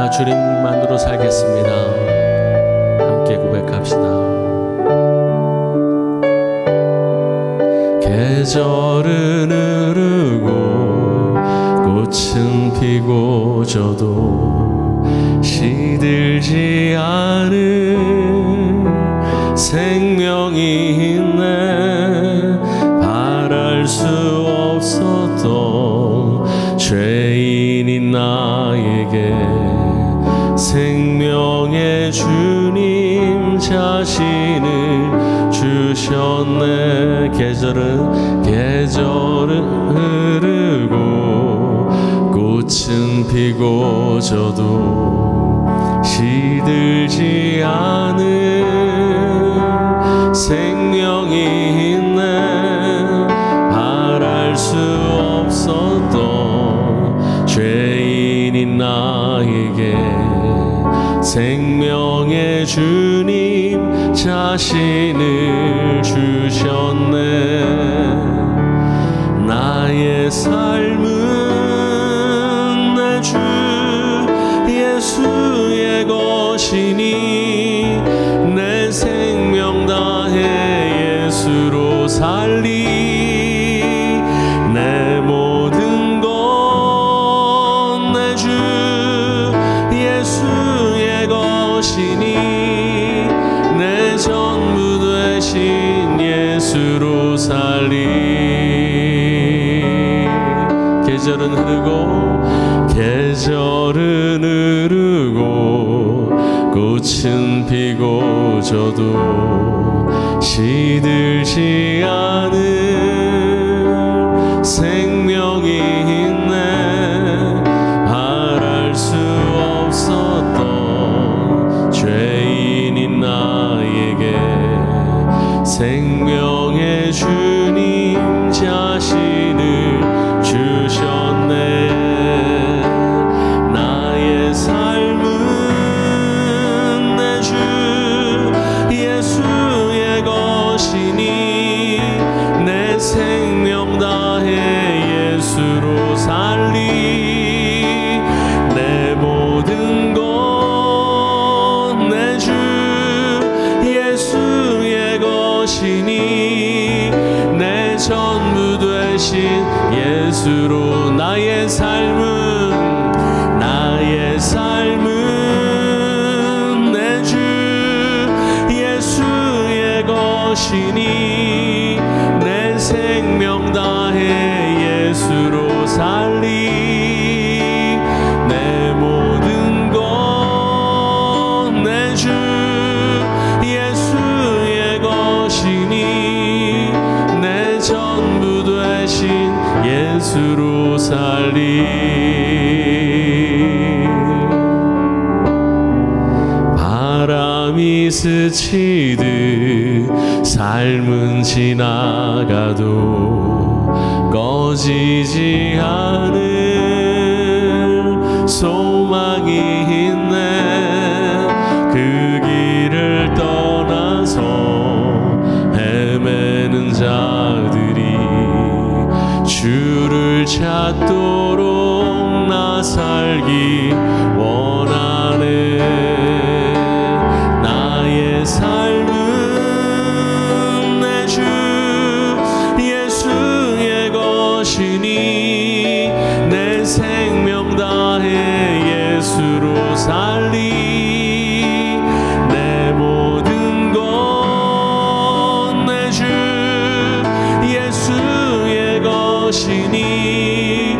나 주님만으로 살겠습니다. 함께 고백합시다. 계절은 흐르고 꽃은 피고 져도 시들지 않은 생명이 있네. 바랄 수 없었던 죄인인 나에게 생명의 주님 자신을 주셨네. 계절은 흐르고 꽃은 피고 져도 시들지 않은 생명이 있네. 바랄 수 없었던 죄인인 나에게 생명의 주님 자신을 주셨네. 나의 삶은 내 주 예수의 것이니 내 생명 다해 예수로 살리. 내 모든 것 내 주 예수의 것이니 내 전부 되신 예수로 살리. 계절은 흐르고 꽃은 피고 져도 시들지 않은 생명이 있네. 바랄 수 없었던 죄인인 나에게 생명의 주님 자신을 주셨네. 나의 삶은 내 주 예수의 것이니 내 생명 다해 예수로 살리. 내 모든 것 내 주 예수의 것이니 내 전부 되신 예수로. 나의 삶은 내 주 예수의 것이니 내 생명 다해 예수로 살리. 내 모든 것 내 주 예수의 것이니 내 전부 되신 예수로 살리. 바람이 스치듯 삶은 지나가도 꺼지지 않을 소망이 있네. 그 길을 떠나서 헤매는 자들이 주를 찾도록 나 살기 원하네. 나의 삶은 내 주 예수의 것이니 내 생명 다해 예수로 살리. 내 모든 것 내 주 예수의 것이니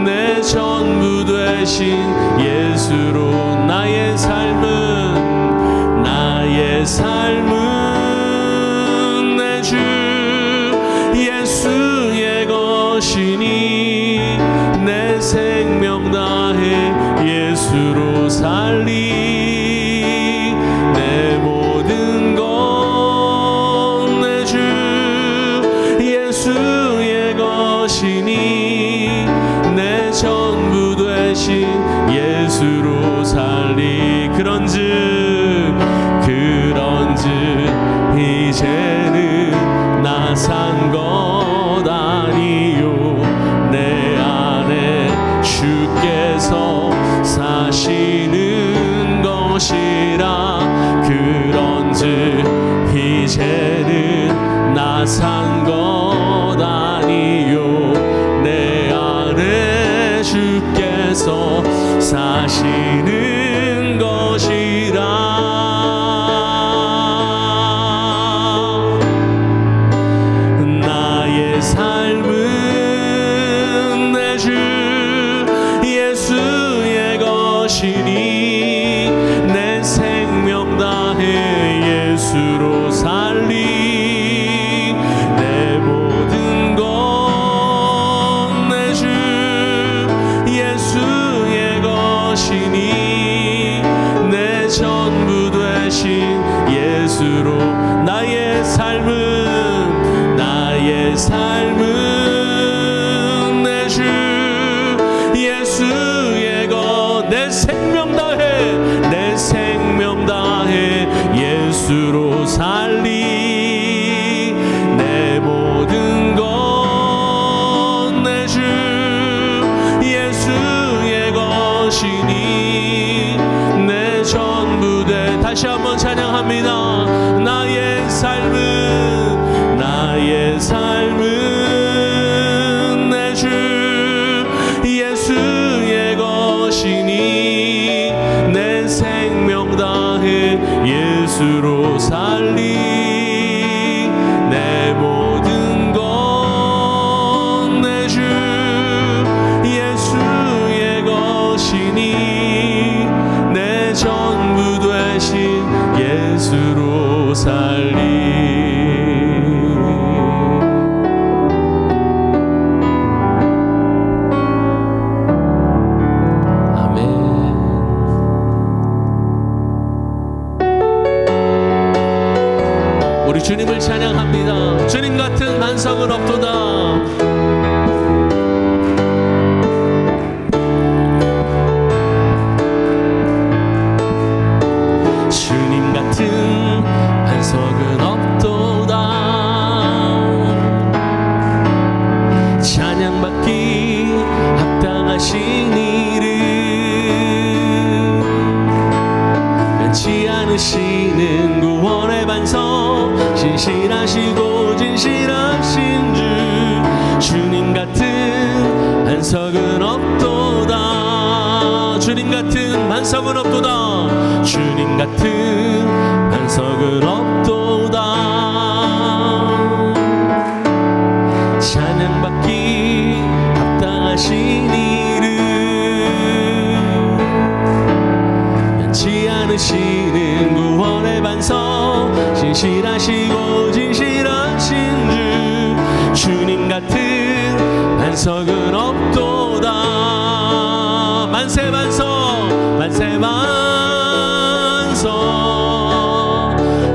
내 전부 되신 예수로. 나의 삶은 내 주 예수의 것이니 내 생명 다해 예수로 살리. 내 모든 것 내 주 예수의 것이니 내 전부 되신 예수로 살리. 그런즉 이제는 나 산 것 아니요 내 안에 주께서 사시는 것이니 내 생명 다해 예수로 살리 내 모든 것 내 주 예수의 것이니 내 전부 되신 예수로 나의 삶은 내 주 예수의 것 내 생명 다해 예수로 살리 내 모든 것 내 주 예수의 것이니 내 전부 돼. 다시 한번 찬양합니다. 나의 삶은 내 주 예수의 것이니 내 생명 다해 예수로 살리 내 모든 것 내 주 예수의 것이니 내 전부 되신 예수로 살리. 우리 주님을 찬양합니다. 주님 같은 반석은 없도다. 주님 같은 반석은 없도다. 찬양받기 합당하신 이름 변치 않으시는 구원의 반석 신실하시고 진실하신 주 주님 같은 반석은 없도다. 주님 같은 반석은 없도다. 주님 같은 반석은 없도다. 찬양받기 합당하신 이름 변치 않으시는 구원의 반석 신실하시고 진실하신 주 주님 같은 반석은 없도다. 만세 반석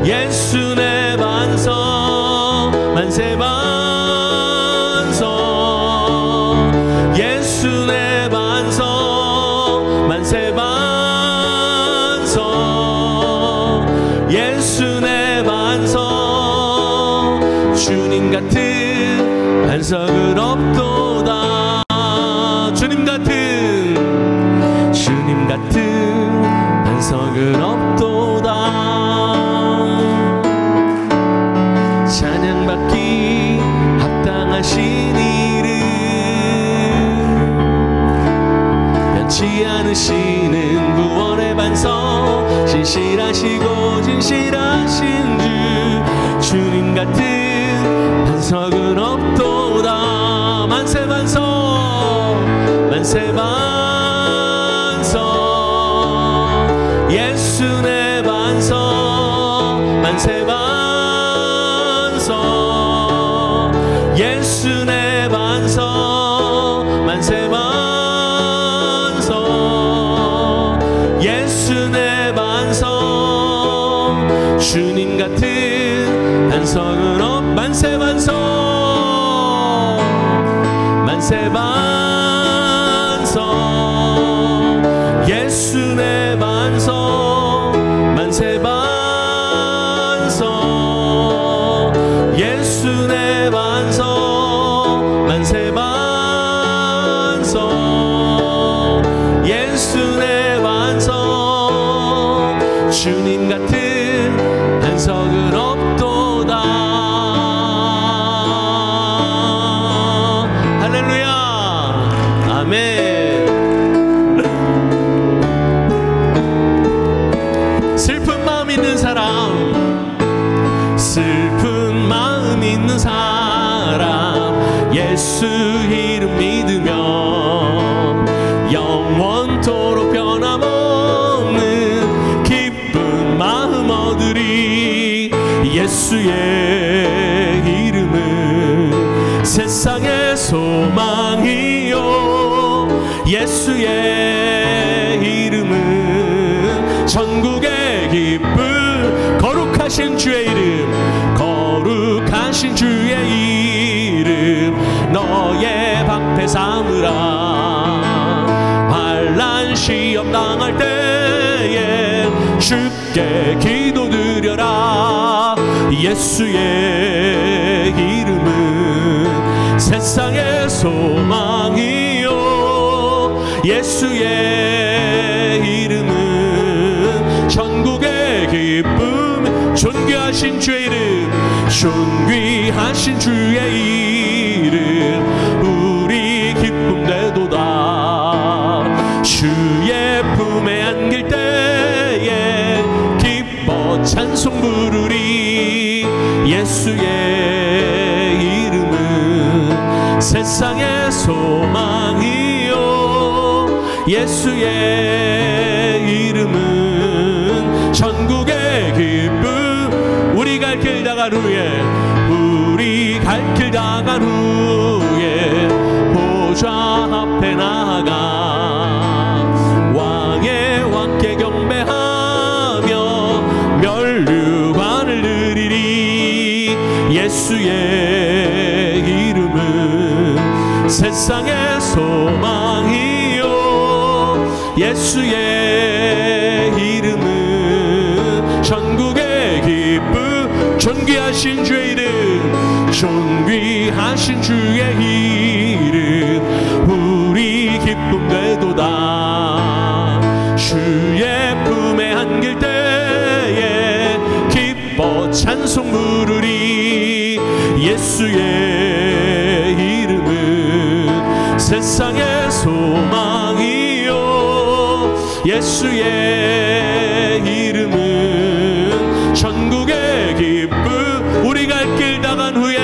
예수 내 반석 만세 반석 예수 내 반석 만세 반석 예수 내 반석 주님 같은 반석은 없도다. 주님 같은 반석은 없도다. 찬양받기 합당하신 이름 변치 않으시는 구원의 반석 신실하시고 진실하신 주 주님 같은 반석은 없도다. 만세 반석 예수 내 반석 만세 반석 예수 내 반석 만세 반석 예수 내 반석 주님 같은 반석은 없 만세 반석 예수 내 반석 만세 반석 예수 내 반석 만세 반석 예수 내 반석 주님 같은 반석은 없도다. 할렐루야 아멘. 슬픈 마음 있는 사람 예수 이름 믿으면 영원토록 변함없이 예수의 이름은 세상의 소망이요 예수의 이름은 전국의 기쁨 거룩하신 주의 이름 거룩하신 주의 이름 너의 방패 삼으라 환난 시험 당할 때에 주께 기도드려라 예수의 이름은 세상의 소망이요 예수의 이름은 전국의 기쁨 존귀하신 주의 이름 존귀하신 주의 이름 우리 기쁨 되도다 주의 품에 안길 때에 기뻐 찬송 부르리 예수의 이름은 세상의 소망이요 예수의 이름은 전국의 기쁨 우리 갈 길 다간 후에 우리 갈 길 다간 후에 보좌 앞에 나아가 왕의 왕께 경배하며 멸류관을 드리리 예수의 이름은 세상의 소망이요 예수의 이름은 전국의 기쁨 존귀하신 주의 이름 존귀하신 주의 이름 우리 기쁨 되도다 주의 품에 안길 때에 기뻐 찬송 부르리 예수의 이름은 세상의 소망이요 예수의 이름은 전국의 기쁨 우리 갈 길 다간 후에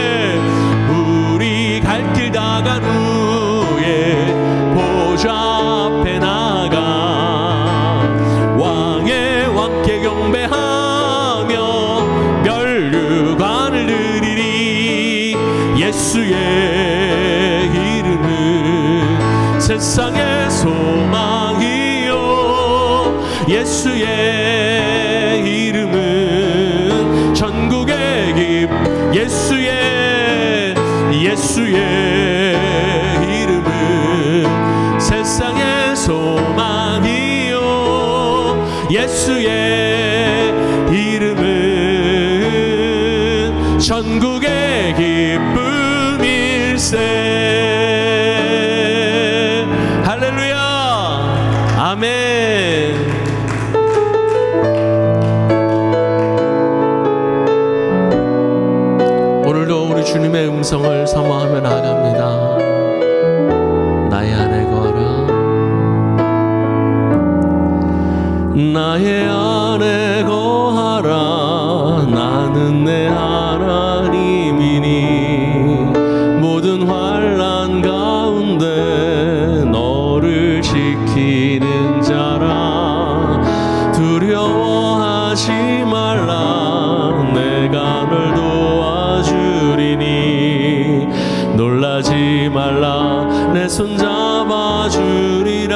우리 갈 길 다간 후에 보좌 앞에 나가 왕의 왕께 경배하며 멸류관을 드리리 예수의 이름은 세상의 소망이요 예수의 이름은 전국의 기쁨 예수의 이름은 세상의 소망이요 예수의 이름은 전국의 기쁨일세 할렐루야 아멘. 오늘도 우리 주님의 음성을 사모하며 나아갑니다. 나의 안에 거하라 나의 안에 거하라 나는 내 하나님이니 모든 환난 가운데 너를 지키는 자라 두려워하지 말라 내가 널 도와주리니 놀라지 말라 내 손 잡아주리라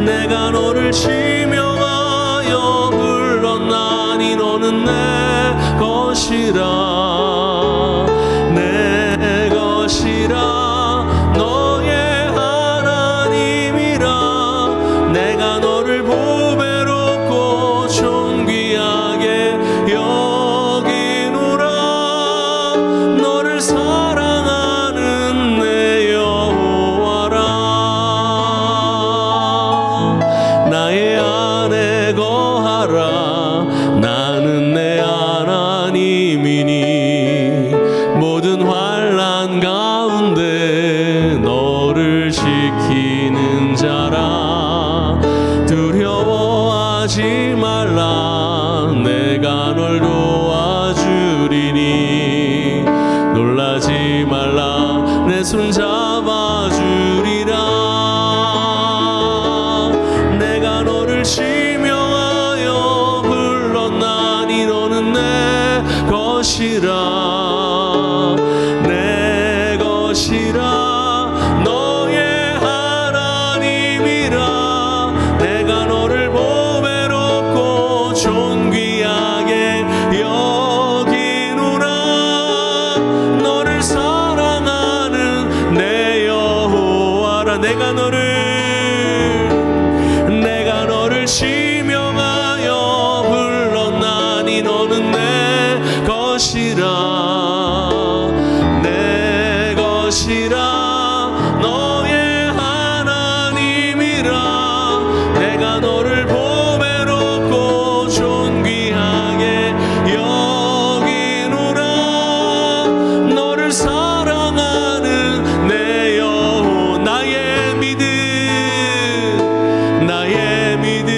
내가 너를 지명하여 불렀나니 너는 내 것이라 내 것이라 너의 하나님이라 내가 너를 보배롭고 존귀하게 여기노라 너를 사랑하는 내 여호와라 나의 안에 거하라 나는 내 하나님이니 모든 환난 가운데 너를 지키는 자라 두려워하지 말라 내가 널 도와주리니 놀라지 말라 내 손 잡아주리라 내가 너를 지명하여 불렀나 내가 너를 보배롭고 존귀하게 여기노라. 너를 사랑하는 내 여호와라. 내가 너를 지명하여 불렀나니 너는 내 것이라. 내 것이라. 너의 하나님이라. 내가 너를 보배롭고 존귀하게 여기노라. 너를 사랑하는 내 여호와. 나의 믿음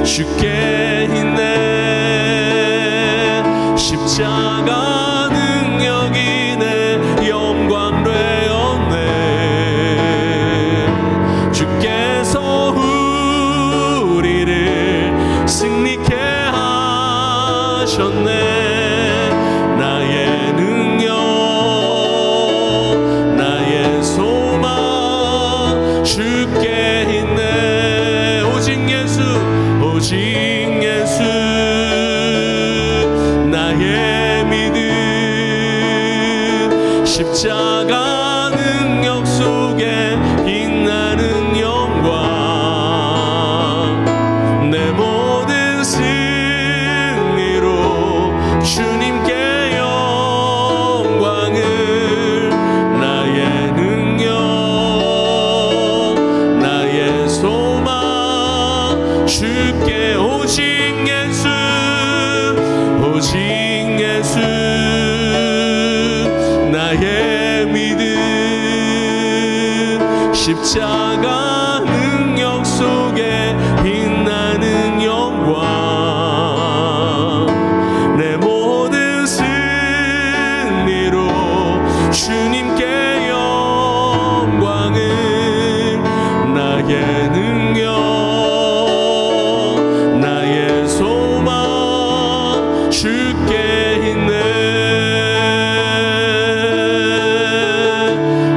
주께 있네. 십자가 능력이 내 영광 되었네. 주께서 우리를 승리케 하셨네. 나의 능력 나의 소망 주께 있네. 오직 예수 나의 믿음. 십자가 능력 속에 빛나는 영광. 내 모든 승리로 주님께 영광을. 나의 능력 나의 소망 주께. 오직 예수 나의 믿음. 십자가 능력 속에 빛나는 영광. 내 모든 승리로 주님께 영광을. 나의 능력 나의 소망 주께 있네.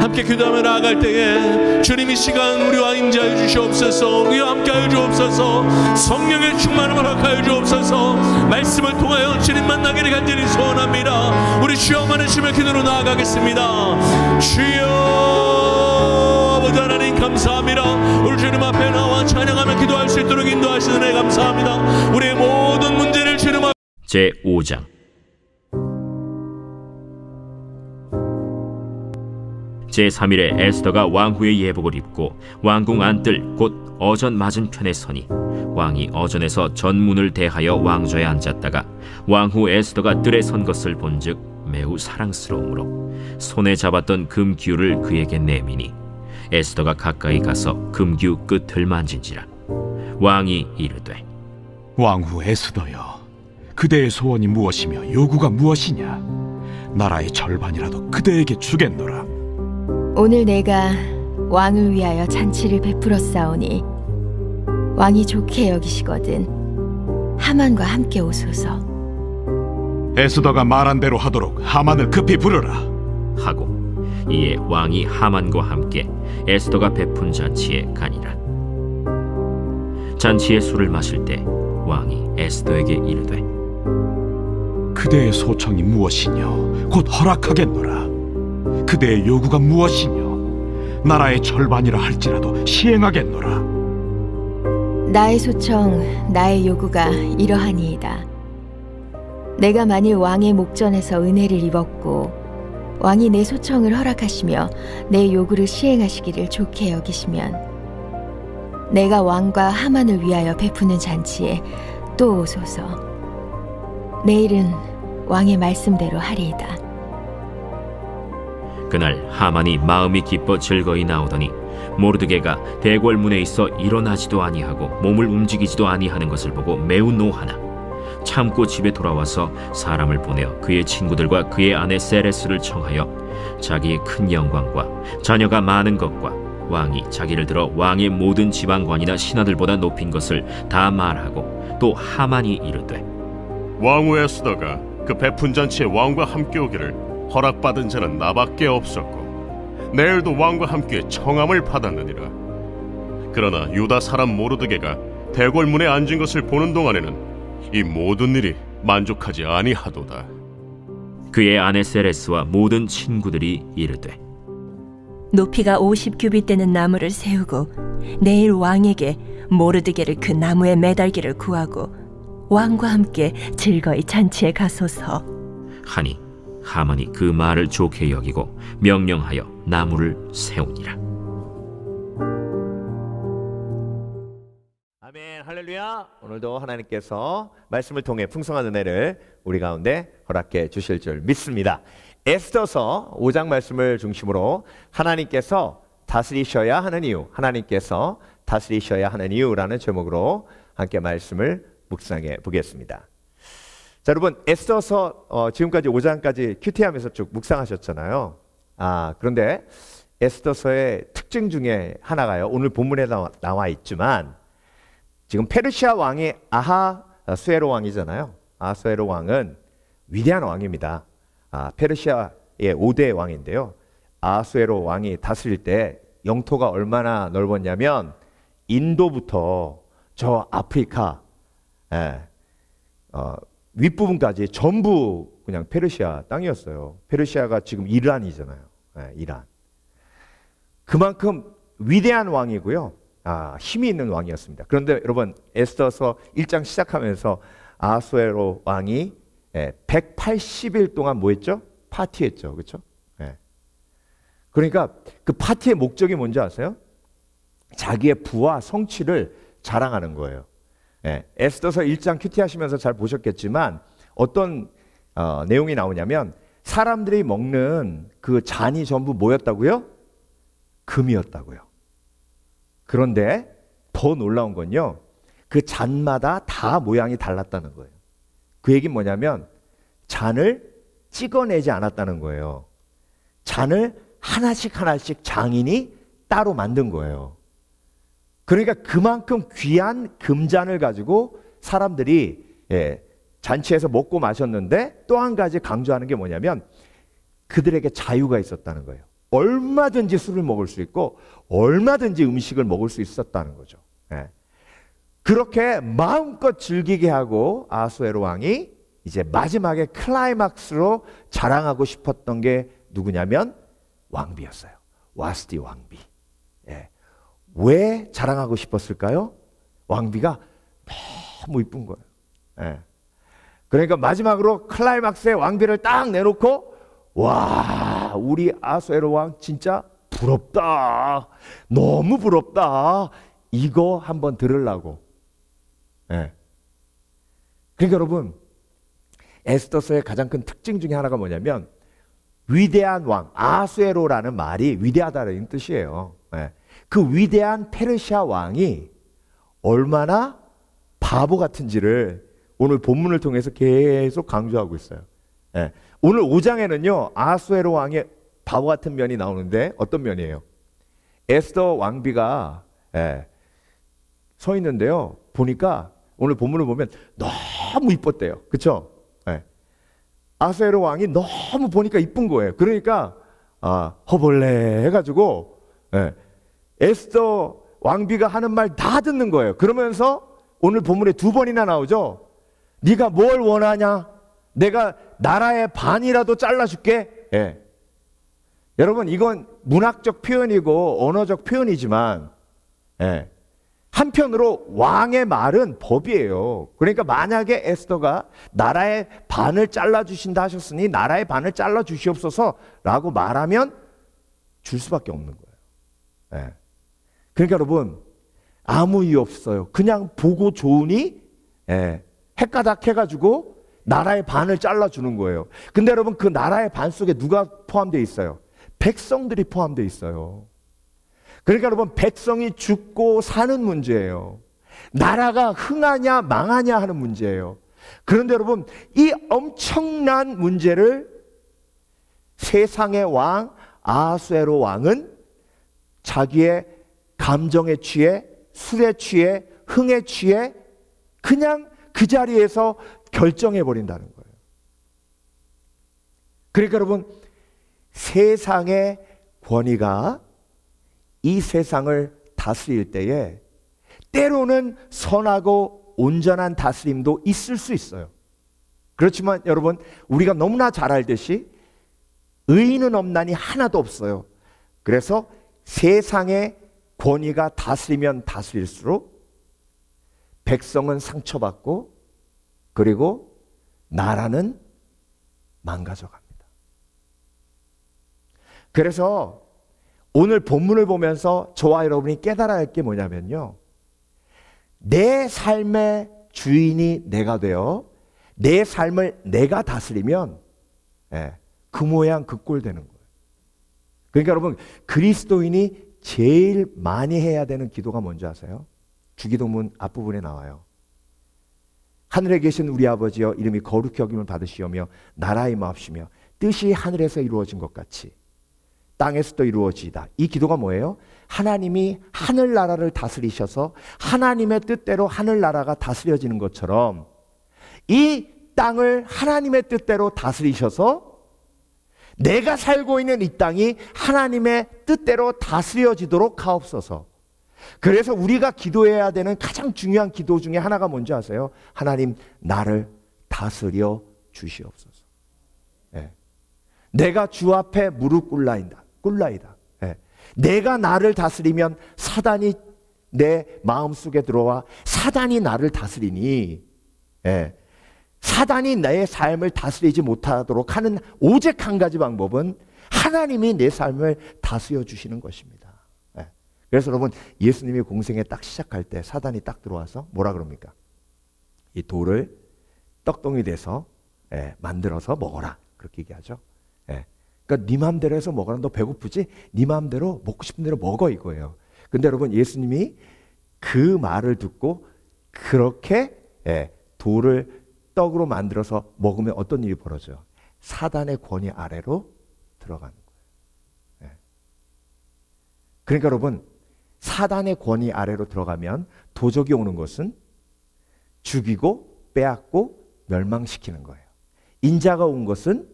함께 기도하며 나아갈 때에 주님 이 시간 우리와 임재하여 주시옵소서. 우리와 함께하여 주옵소서. 성령의 충만함을 허락하여 주옵소서. 말씀을 통하여 주님 만나기를 간절히 소원합니다. 우리 주여 많으심을 기도로 나아가겠습니다. 주여 아버지 하나님 감사합니다. 우리 주님 앞에 나와 찬양하며 기도할 수 있도록 인도하시는 애 감사합니다. 우리의 모든 문제를 주님 앞에. 제5장. 제3일에 에스더가 왕후의 예복을 입고 왕궁 안뜰 곧 어전 맞은편에 서니 왕이 어전에서 전문을 대하여 왕좌에 앉았다가 왕후 에스더가 뜰에 선 것을 본즉 매우 사랑스러우므로 손에 잡았던 금기울을 그에게 내미니 에스더가 가까이 가서 금기우 끝을 만진지라. 왕이 이르되 왕후 에스더여, 그대의 소원이 무엇이며 요구가 무엇이냐? 나라의 절반이라도 그대에게 주겠노라. 오늘 내가 왕을 위하여 잔치를 베풀었사오니 왕이 좋게 여기시거든 하만과 함께 오소서. 에스더가 말한 대로 하도록 하만을 급히 부르라 하고 이에 왕이 하만과 함께 에스더가 베푼 잔치에 가니라. 잔치에 술을 마실 때 왕이 에스더에게 이르되 그대의 소청이 무엇이뇨? 곧 허락하겠노라. 그대의 요구가 무엇이뇨? 나라의 절반이라 할지라도 시행하겠노라. 나의 소청, 나의 요구가 이러하니이다. 내가 만일 왕의 목전에서 은혜를 입었고 왕이 내 소청을 허락하시며 내 요구를 시행하시기를 좋게 여기시면 내가 왕과 하만을 위하여 베푸는 잔치에 또 오소서. 내일은 왕의 말씀대로 하리이다. 그날 하만이 마음이 기뻐 즐거이 나오더니 모르드게가 대궐문에 있어 일어나지도 아니하고 몸을 움직이지도 아니하는 것을 보고 매우 노하나 참고 집에 돌아와서 사람을 보내어 그의 친구들과 그의 아내 세레스를 청하여 자기의 큰 영광과 자녀가 많은 것과 왕이 자기를 들어 왕의 모든 지방관이나 신하들보다 높인 것을 다 말하고 또 하만이 이르되 왕후 에스더가 그 베푼 잔치에 왕과 함께 오기를 허락받은 자는 나밖에 없었고 내일도 왕과 함께 청함을 받았느니라. 그러나 유다 사람 모르드게가 대궐문에 앉은 것을 보는 동안에는 이 모든 일이 만족하지 아니하도다. 그의 아내 세레스와 모든 친구들이 이르되 높이가 50규빗 되는 나무를 세우고 내일 왕에게 모르드게를 그 나무에 매달기를 구하고 왕과 함께 즐거이 잔치에 가소서 하니 하만이 그 말을 좋게 여기고 명령하여 나무를 세우니라. 아멘, 할렐루야. 오늘도 하나님께서 말씀을 통해 풍성한 은혜를 우리 가운데 허락해 주실 줄 믿습니다. 에스더서 5장 말씀을 중심으로 하나님께서 다스리셔야 하는 이유, 하나님께서 다스리셔야 하는 이유라는 제목으로 함께 말씀을 묵상해 보겠습니다. 자, 여러분, 에스더서 지금까지 5장까지 큐티하면서 쭉 묵상하셨잖아요. 그런데 에스더서의 특징 중에 하나가요, 오늘 본문에 나와 있지만 지금 페르시아 왕이 아하수에로 왕이잖아요. 아하수에로 왕은 위대한 왕입니다. 페르시아의 5대 왕인데요, 아하수에로 왕이 다스릴 때 영토가 얼마나 넓었냐면 인도부터 저 아프리카 윗부분까지 전부 그냥 페르시아 땅이었어요. 페르시아가 지금 이란이잖아요. 이란. 그만큼 위대한 왕이고요, 힘이 있는 왕이었습니다. 그런데 여러분, 에스더서 1장 시작하면서 아하수에로 왕이 180일 동안 뭐 했죠? 파티했죠. 그렇죠? 그러니까 그 파티의 목적이 뭔지 아세요? 자기의 부와 성취를 자랑하는 거예요. 에스더서 1장 큐티 하시면서 잘 보셨겠지만 어떤 내용이 나오냐면 사람들이 먹는 그 잔이 전부 뭐였다고요? 금이었다고요. 그런데 더 놀라운 건요, 그 잔마다 다 모양이 달랐다는 거예요. 그 얘기는 뭐냐면 잔을 찍어내지 않았다는 거예요. 잔을 하나씩 하나씩 장인이 따로 만든 거예요. 그러니까 그만큼 귀한 금잔을 가지고 사람들이 잔치에서 먹고 마셨는데, 또 한 가지 강조하는 게 뭐냐면 그들에게 자유가 있었다는 거예요. 얼마든지 술을 먹을 수 있고 얼마든지 음식을 먹을 수 있었다는 거죠. 그렇게 마음껏 즐기게 하고 아하수에로 왕이 이제 마지막에 클라이막스로 자랑하고 싶었던 게 누구냐면 왕비였어요. 와스디 왕비. 왜 자랑하고 싶었을까요? 왕비가 너무 이쁜 거예요. 그러니까 마지막으로 클라이막스에 왕비를 딱 내놓고, 와, 우리 아하수에로 왕 진짜 부럽다, 너무 부럽다, 이거 한번 들으려고. 그러니까 여러분, 에스더서의 가장 큰 특징 중에 하나가 뭐냐면 위대한 왕, 아하수에로라는 말이 위대하다는 뜻이에요. 그 위대한 페르시아 왕이 얼마나 바보 같은지를 오늘 본문을 통해서 계속 강조하고 있어요. 오늘 5장에는요 아하수에로 왕의 바보 같은 면이 나오는데, 어떤 면이에요? 에스더 왕비가 서 있는데요, 보니까 오늘 본문을 보면 너무 이뻤대요. 그렇죠? 아하수에로 왕이 너무 보니까 이쁜 거예요. 그러니까 허벌레 해가지고 에스더 왕비가 하는 말 다 듣는 거예요. 그러면서 오늘 본문에 2번이나 나오죠. 네가 뭘 원하냐? 내가 나라의 반이라도 잘라줄게. 여러분, 이건 문학적 표현이고 언어적 표현이지만 한편으로 왕의 말은 법이에요. 그러니까 만약에 에스더가 나라의 반을 잘라주신다 하셨으니 나라의 반을 잘라주시옵소서 라고 말하면 줄 수밖에 없는 거예요. 그러니까 여러분, 아무 이유 없어요. 그냥 보고 좋으니 헷가닥 해가지고 나라의 반을 잘라주는 거예요. 근데 여러분, 그 나라의 반 속에 누가 포함되어 있어요? 백성들이 포함되어 있어요. 그러니까 여러분, 백성이 죽고 사는 문제예요. 나라가 흥하냐 망하냐 하는 문제예요. 그런데 여러분, 이 엄청난 문제를 세상의 왕 아하수에로 왕은 자기의 감정에 취해, 술에 취해, 흥에 취해 그냥 그 자리에서 결정해 버린다는 거예요. 그러니까 여러분, 세상의 권위가 이 세상을 다스릴 때에 때로는 선하고 온전한 다스림도 있을 수 있어요. 그렇지만 여러분, 우리가 너무나 잘 알듯이 의인은 없나니 하나도 없어요. 그래서 세상의 권위가 다스리면 다스릴수록 백성은 상처받고 그리고 나라는 망가져갑니다. 그래서 오늘 본문을 보면서 저와 여러분이 깨달아야 할 게 뭐냐면요, 내 삶의 주인이 내가 되어 내 삶을 내가 다스리면 그 모양 그 꼴 되는 거예요. 그러니까 여러분, 그리스도인이 제일 많이 해야 되는 기도가 뭔지 아세요? 주기도문 앞부분에 나와요. 하늘에 계신 우리 아버지여, 이름이 거룩히 여김을 받으시오며 나라의 임하옵시며 뜻이 하늘에서 이루어진 것 같이 땅에서도 이루어지이다. 이 기도가 뭐예요? 하나님이 하늘나라를 다스리셔서 하나님의 뜻대로 하늘나라가 다스려지는 것처럼 이 땅을 하나님의 뜻대로 다스리셔서 내가 살고 있는 이 땅이 하나님의 뜻대로 다스려지도록 하옵소서. 그래서 우리가 기도해야 되는 가장 중요한 기도 중에 하나가 뭔지 아세요? 하나님, 나를 다스려 주시옵소서. 내가 주 앞에 무릎 꿇나이다. 내가 나를 다스리면 사단이 내 마음속에 들어와 사단이 나를 다스리니 사단이 내 삶을 다스리지 못하도록 하는 오직 한 가지 방법은 하나님이 내 삶을 다스려 주시는 것입니다. 그래서 여러분, 예수님이 공생에 딱 시작할 때 사단이 딱 들어와서 뭐라 그럽니까? 이 돌을 떡덩이 돼서 만들어서 먹어라, 그렇게 얘기하죠. 그러니까 네 마음대로 해서 먹어라. 너 배고프지? 네 마음대로 먹고 싶은 대로 먹어, 이거예요. 근데 여러분, 예수님이 그 말을 듣고 그렇게 돌을 떡으로 만들어서 먹으면 어떤 일이 벌어져요? 사단의 권위 아래로 들어가는 거예요. 그러니까 여러분, 사단의 권위 아래로 들어가면 도적이 오는 것은 죽이고 빼앗고 멸망시키는 거예요. 인자가 온 것은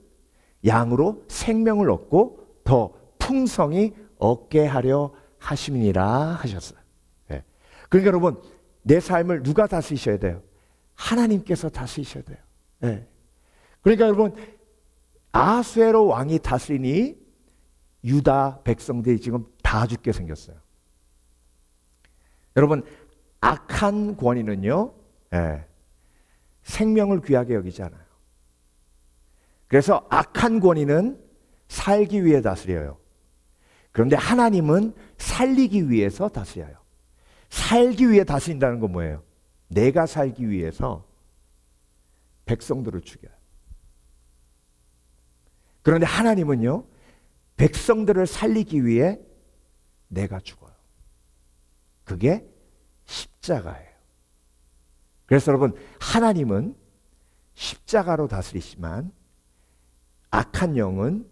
양으로 생명을 얻고 더 풍성히 얻게 하려 하심이니라 하셨어요. 그러니까 여러분, 내 삶을 누가 다스리셔야 돼요? 하나님께서 다스리셔야 돼요. 그러니까 여러분, 아하수에로 왕이 다스리니 유다 백성들이 지금 다 죽게 생겼어요. 여러분, 악한 권위는요, 생명을 귀하게 여기지 않아요. 그래서 악한 권위는 살기 위해 다스려요. 그런데 하나님은 살리기 위해서 다스려요. 살기 위해 다스린다는 건 뭐예요? 내가 살기 위해서 백성들을 죽여요. 그런데 하나님은요, 백성들을 살리기 위해 내가 죽어요. 그게 십자가예요. 그래서 여러분, 하나님은 십자가로 다스리시지만 악한 영은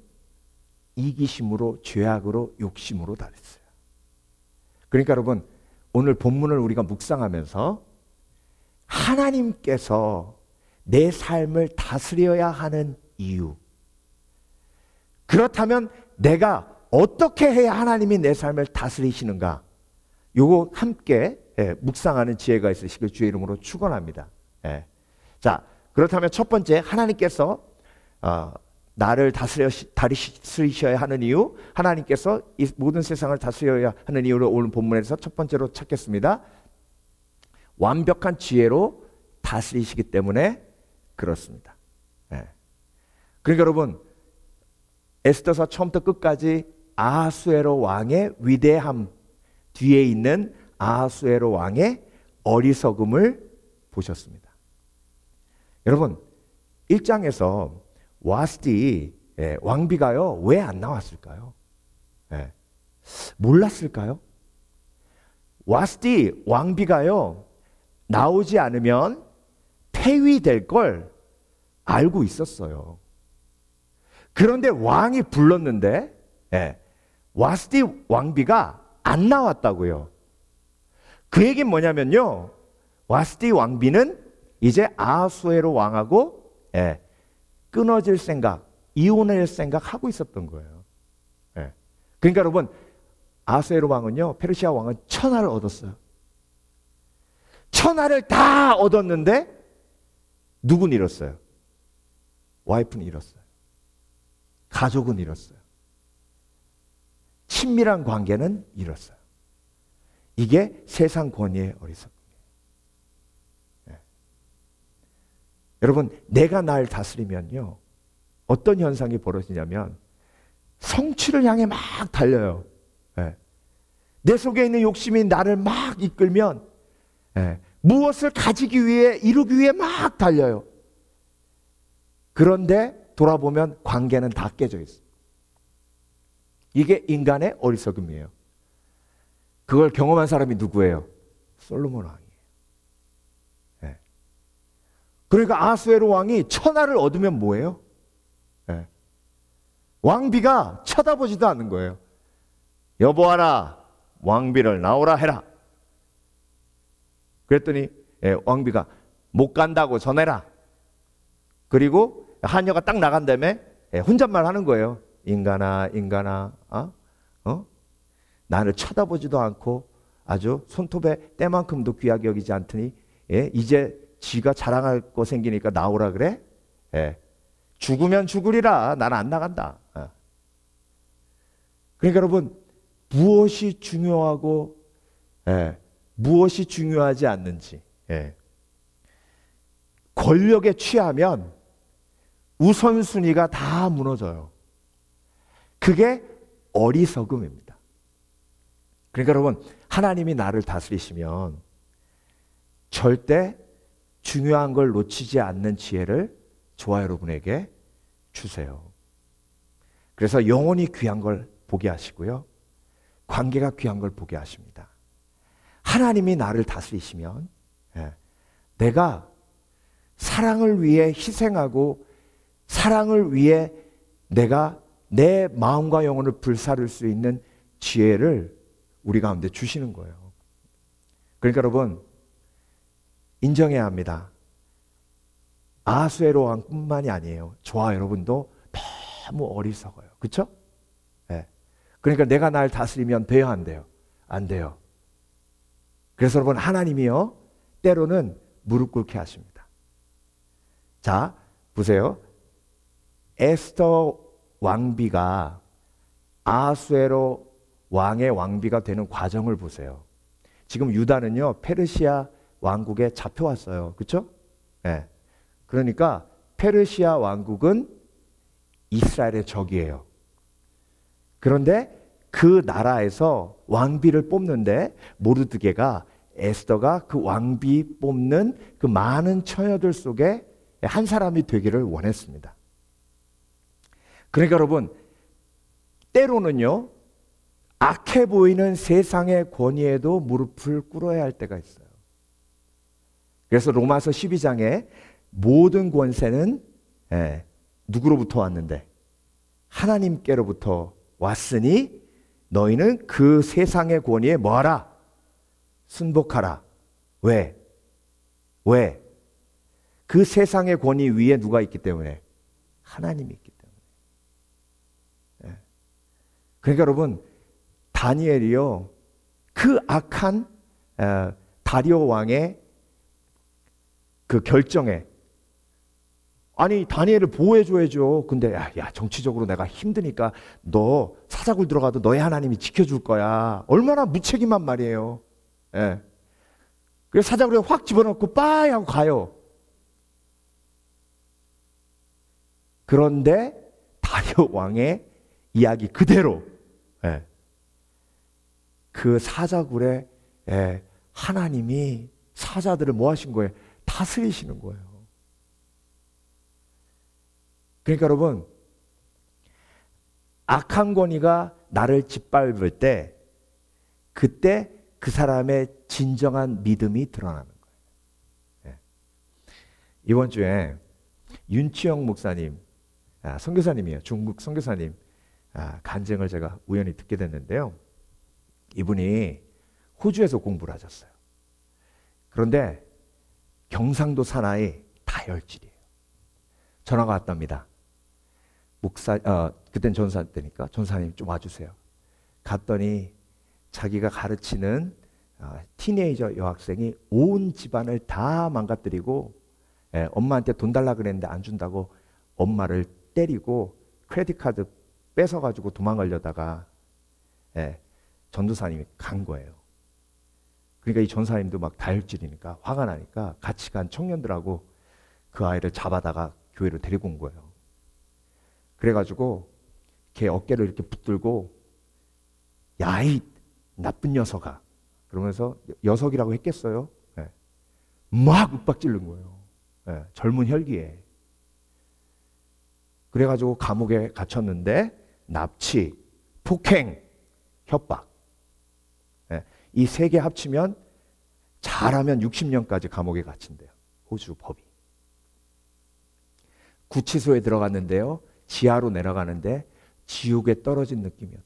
이기심으로, 죄악으로, 욕심으로 다스려요. 그러니까 여러분, 오늘 본문을 우리가 묵상하면서 하나님께서 내 삶을 다스려야 하는 이유, 그렇다면 내가 어떻게 해야 하나님이 내 삶을 다스리시는가, 요거 함께 묵상하는 지혜가 있으시길 주의 이름으로 축원합니다. 자, 그렇다면 첫 번째, 하나님께서 나를 다스리셔야 하는 이유, 하나님께서 이 모든 세상을 다스려야 하는 이유를 오늘 본문에서 첫 번째로 찾겠습니다. 완벽한 지혜로 다스리시기 때문에 그렇습니다. 그러니까 여러분, 에스더서 처음부터 끝까지 아하수에로 왕의 위대함 뒤에 있는 아하수에로 왕의 어리석음을 보셨습니다. 여러분, 1장에서 와스디 왕비가요, 왜 안 나왔을까요? 몰랐을까요? 와스디 왕비가요, 나오지 않으면 폐위될 걸 알고 있었어요. 그런데 왕이 불렀는데 와스디 왕비가 안 나왔다고요. 그 얘기는 뭐냐면요, 와스디 왕비는 이제 아하수에로 왕하고 끊어질 생각, 이혼할 생각 하고 있었던 거예요. 그러니까 여러분, 아수에로 왕은요, 페르시아 왕은 천하를 얻었어요. 천하를 다 얻었는데 누군 잃었어요? 와이프는 잃었어요. 가족은 잃었어요. 친밀한 관계는 잃었어요. 이게 세상 권위의 어리석음이에요. 네. 여러분, 내가 날 다스리면요, 어떤 현상이 벌어지냐면 성취를 향해 막 달려요. 네. 내 속에 있는 욕심이 나를 막 이끌면 무엇을 가지기 위해, 이루기 위해 막 달려요. 그런데 돌아보면 관계는 다 깨져 있어요. 이게 인간의 어리석음이에요. 그걸 경험한 사람이 누구예요? 솔로몬 왕이에요. 네. 그러니까 아수에로 왕이 천하를 얻으면 뭐예요? 네. 왕비가 쳐다보지도 않는 거예요. 여보아라, 왕비를 나오라 해라. 그랬더니 왕비가 못 간다고 전해라. 그리고 하녀가 딱 나간 다음에 혼잣말 하는 거예요. 인간아, 인간아, 나를 쳐다보지도 않고 아주 손톱에 때만큼도 귀하게 여기지 않더니 이제 지가 자랑할 거 생기니까 나오라 그래? 죽으면 죽으리라. 나는 안 나간다. 그러니까 여러분, 무엇이 중요하고 무엇이 중요하지 않는지, 권력에 취하면 우선순위가 다 무너져요. 그게 어리석음입니다. 그러니까 여러분, 하나님이 나를 다스리시면 절대 중요한 걸 놓치지 않는 지혜를 저와 여러분에게 주세요. 그래서 영혼이 귀한 걸 보게 하시고요, 관계가 귀한 걸 보게 하십니다. 하나님이 나를 다스리시면 내가 사랑을 위해 희생하고 사랑을 위해 내가 내 마음과 영혼을 불사를 수 있는 지혜를 우리 가운데 주시는 거예요. 그러니까 여러분, 인정해야 합니다. 아수에로 왕뿐만이 아니에요. 저와 여러분도 너무 어리석어요. 그렇죠? 그러니까 내가 날 다스리면 돼요, 안 돼요? 안 돼요. 그래서 여러분, 하나님이요, 때로는 무릎 꿇게 하십니다. 자, 보세요. 에스더 왕비가 아수에로 왕의 왕비가 되는 과정을 보세요. 지금 유다는요, 페르시아 왕국에 잡혀왔어요. 그렇죠? 그러니까 페르시아 왕국은 이스라엘의 적이에요. 그런데 그 나라에서 왕비를 뽑는데 모르드게가, 에스더가 그 왕비 뽑는 그 많은 처녀들 속에 한 사람이 되기를 원했습니다. 그러니까 여러분, 때로는요, 악해 보이는 세상의 권위에도 무릎을 꿇어야 할 때가 있어요. 그래서 로마서 12장에 모든 권세는 누구로부터 왔는데? 하나님께로부터 왔으니 너희는 그 세상의 권위에 뭐하라? 순복하라. 왜? 왜? 그 세상의 권위 위에 누가 있기 때문에? 하나님이 있기 때문에. 그러니까 여러분, 다니엘이요, 그 악한 다리오 왕의 그 결정에, 아니 다니엘을 보호해줘야죠. 근데 야, 정치적으로 내가 힘드니까 너 사자굴 들어가도 너의 하나님이 지켜줄 거야. 얼마나 무책임한 말이에요. 그래서 사자굴에 확 집어넣고 빠이 하고 가요. 그런데 다리오 왕의 이야기 그대로 그 사자굴에 하나님이 사자들을 뭐 하신 거예요? 다스리시는 거예요. 그러니까 여러분, 악한 권위가 나를 짓밟을 때, 그때 그 사람의 진정한 믿음이 드러나는 거예요. 이번 주에 윤치영 목사님, 선교사님이에요. 중국 선교사님 간증을 제가 우연히 듣게 됐는데요. 이분이 호주에서 공부를 하셨어요. 그런데 경상도 사나이 다혈질이에요. 전화가 왔답니다. 그땐 전사 때니까 전사님 좀 와주세요. 갔더니 자기가 가르치는 티네이저 여학생이 온 집안을 다 망가뜨리고 엄마한테 돈 달라 그랬는데 안 준다고 엄마를 때리고 크레딧 카드 뺏어가지고 도망가려다가 전도사님이 간 거예요. 그러니까 이 전사님도 막 다혈질이니까 화가 나니까 같이 간 청년들하고 그 아이를 잡아다가 교회로 데리고 온 거예요. 그래가지고 걔 어깨를 이렇게 붙들고 야, 이 나쁜 녀석아 그러면서 녀석이라고 했겠어요? 막 윽박 찌른 거예요. 젊은 혈기에. 그래가지고 감옥에 갇혔는데 납치, 폭행, 협박 이 세 개 합치면 잘하면 60년까지 감옥에 갇힌대요. 호주 법이. 구치소에 들어갔는데요. 지하로 내려가는데 지옥에 떨어진 느낌이었대.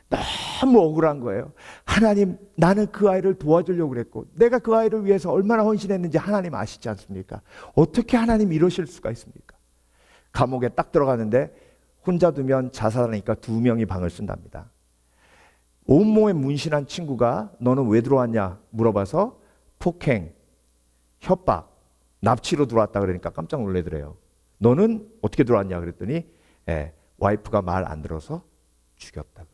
너무 억울한 거예요. 하나님, 나는 그 아이를 도와주려고 그랬고 내가 그 아이를 위해서 얼마나 헌신했는지 하나님 아시지 않습니까? 어떻게 하나님 이러실 수가 있습니까? 감옥에 딱 들어가는데 혼자 두면 자살하니까 2명이 방을 쓴답니다. 온몸에 문신한 친구가 너는 왜 들어왔냐 물어봐서 폭행, 협박, 납치로 들어왔다 그러니까 깜짝 놀래더래요. 너는 어떻게 들어왔냐 그랬더니 와이프가 말 안 들어서 죽였다.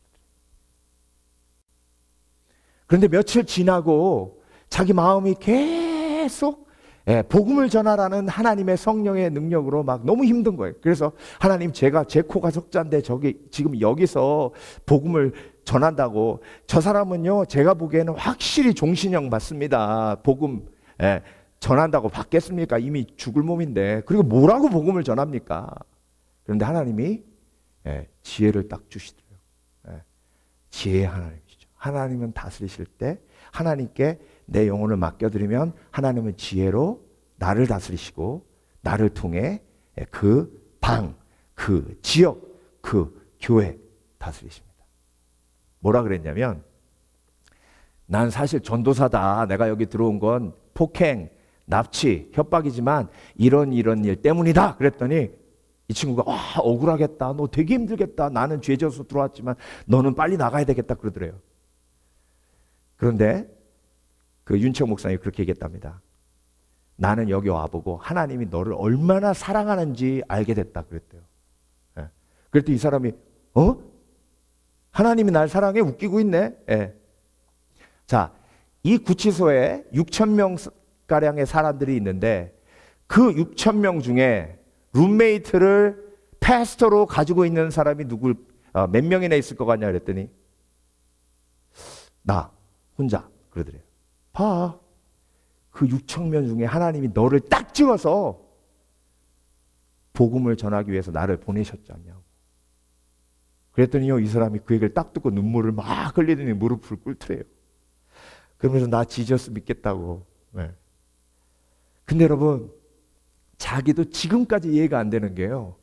그런데 며칠 지나고 자기 마음이 계속 복음을 전하라는 하나님의 성령의 능력으로 막 너무 힘든 거예요. 그래서 하나님, 제가 제 코가 석자인데 저기 지금 여기서 복음을 전한다고 저 사람은요 제가 보기에는 확실히 종신형 맞습니다. 복음 전한다고 받겠습니까? 이미 죽을 몸인데. 그리고 뭐라고 복음을 전합니까? 그런데 하나님이 지혜를 딱 주시더래요. 지혜의 하나님이시죠. 하나님은 다스리실 때 하나님께 내 영혼을 맡겨드리면 하나님은 지혜로 나를 다스리시고 나를 통해 그 방, 그 지역, 그 교회 다스리십니다. 뭐라 그랬냐면 난 사실 전도사다. 내가 여기 들어온 건 폭행, 납치, 협박이지만 이런 일 때문이다. 그랬더니 이 친구가 억울하겠다. 너 되게 힘들겠다. 나는 죄 져서 들어왔지만 너는 빨리 나가야 되겠다 그러더래요. 그런데 그 윤채영 목사님이 그렇게 얘기했답니다. 나는 여기 와보고 하나님이 너를 얼마나 사랑하는지 알게 됐다 그랬대요. 그랬더니 이 사람이 하나님이 날 사랑해? 웃기고 있네. 자, 이 구치소에 6,000명가량의 사람들이 있는데 그 6,000명 중에 룸메이트를 패스터로 가지고 있는 사람이 몇 명이나 있을 것 같냐 그랬더니 나 혼자 그러더래요. 봐, 그 6,000명 중에 하나님이 너를 딱 찍어서 복음을 전하기 위해서 나를 보내셨지 않냐고. 그랬더니요, 이 사람이 그 얘기를 딱 듣고 눈물을 막 흘리더니 무릎을 꿇더래요. 그러면서 나 지저스 믿겠다고. 근데 여러분, 자기도 지금까지 이해가 안 되는 게요,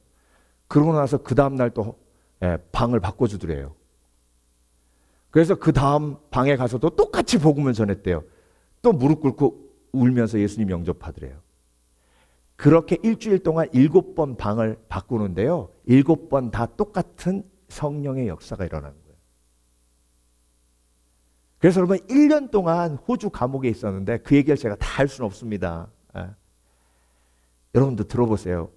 그러고 나서 그 다음날 또 방을 바꿔주더래요. 그래서 그 다음 방에 가서도 똑같이 복음을 전했대요. 또 무릎 꿇고 울면서 예수님 영접하더래요. 그렇게 일주일 동안 7번 방을 바꾸는데요, 7번 다 똑같은 성령의 역사가 일어나는 거예요. 그래서 여러분 1년 동안 호주 감옥에 있었는데 그 얘기를 제가 다 할 수는 없습니다. 여러분도 들어보세요.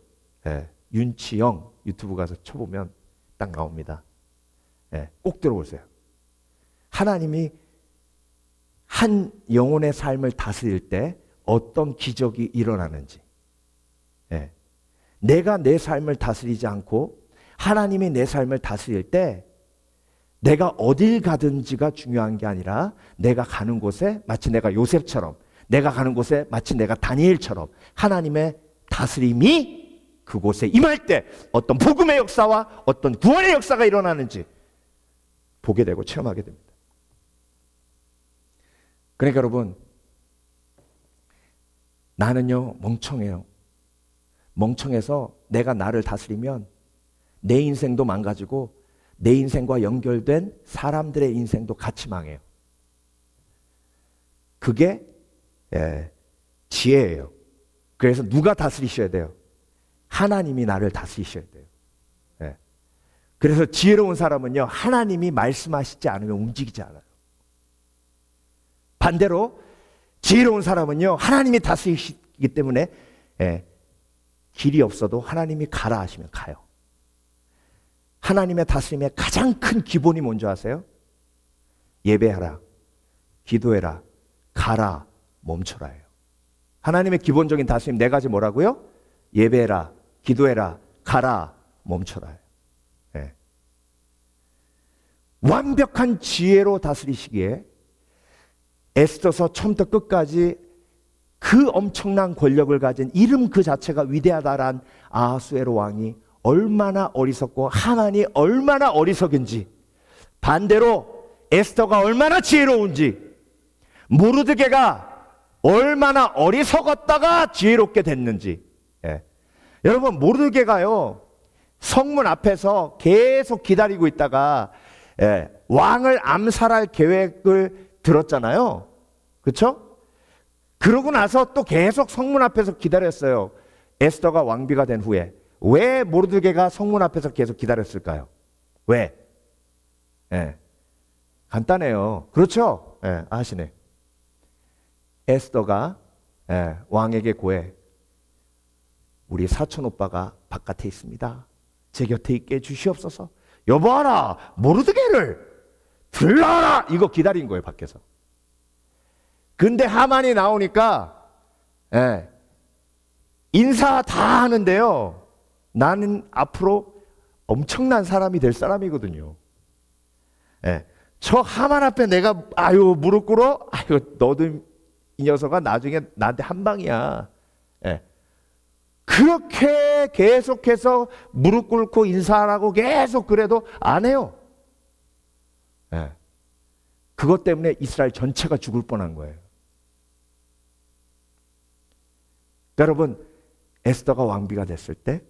윤치영 유튜브 가서 쳐보면 딱 나옵니다. 꼭 들어보세요. 하나님이 한 영혼의 삶을 다스릴 때 어떤 기적이 일어나는지, 내가 내 삶을 다스리지 않고 하나님이 내 삶을 다스릴 때 내가 어딜 가든지가 중요한 게 아니라 내가 가는 곳에 마치 내가 요셉처럼, 내가 가는 곳에 마치 내가 다니엘처럼 하나님의 다스림이 그곳에 임할 때 어떤 복음의 역사와 어떤 구원의 역사가 일어나는지 보게 되고 체험하게 됩니다. 그러니까 여러분, 나는요 멍청해요. 멍청해서 내가 나를 다스리면 내 인생도 망가지고 내 인생과 연결된 사람들의 인생도 같이 망해요. 그게 지혜예요. 그래서 누가 다스리셔야 돼요? 하나님이 나를 다스리셔야 돼요. 그래서 지혜로운 사람은요, 하나님이 말씀하시지 않으면 움직이지 않아요. 반대로 지혜로운 사람은요, 하나님이 다스리시기 때문에 길이 없어도 하나님이 가라 하시면 가요. 하나님의 다스림의 가장 큰 기본이 뭔지 아세요? 예배하라, 기도해라, 가라, 멈춰라예요. 하나님의 기본적인 다스림 네 가지 뭐라고요? 예배해라, 기도해라, 가라, 멈춰라예요. 네. 완벽한 지혜로 다스리시기에 에스더서 처음부터 끝까지 그 엄청난 권력을 가진 이름 그 자체가 위대하다란 아하수에로 왕이 얼마나 어리석고 하만이 얼마나 어리석은지, 반대로 에스더가 얼마나 지혜로운지, 모르드게가 얼마나 어리석었다가 지혜롭게 됐는지. 여러분, 모르드게가요, 성문 앞에서 계속 기다리고 있다가 왕을 암살할 계획을 들었잖아요. 그렇죠? 그러고 나서 또 계속 성문 앞에서 기다렸어요. 에스더가 왕비가 된 후에. 왜 모르드게가 성문 앞에서 계속 기다렸을까요? 왜? 간단해요. 그렇죠? 아시네. 에스더가 왕에게 고해, 우리 사촌 오빠가 바깥에 있습니다. 제 곁에 있게 해주시옵소서. 여보아라, 모르드게를 들라라, 이거 기다린 거예요, 밖에서. 근데 하만이 나오니까 인사 다 하는데요, 나는 앞으로 엄청난 사람이 될 사람이거든요. 저 하만 앞에 내가 무릎 꿇어? 너도 이 녀석아 나중에 나한테 한 방이야. 그렇게 계속해서 무릎 꿇고 인사하라고 계속 그래도 안 해요. 그것 때문에 이스라엘 전체가 죽을 뻔한 거예요. 여러분, 에스더가 왕비가 됐을 때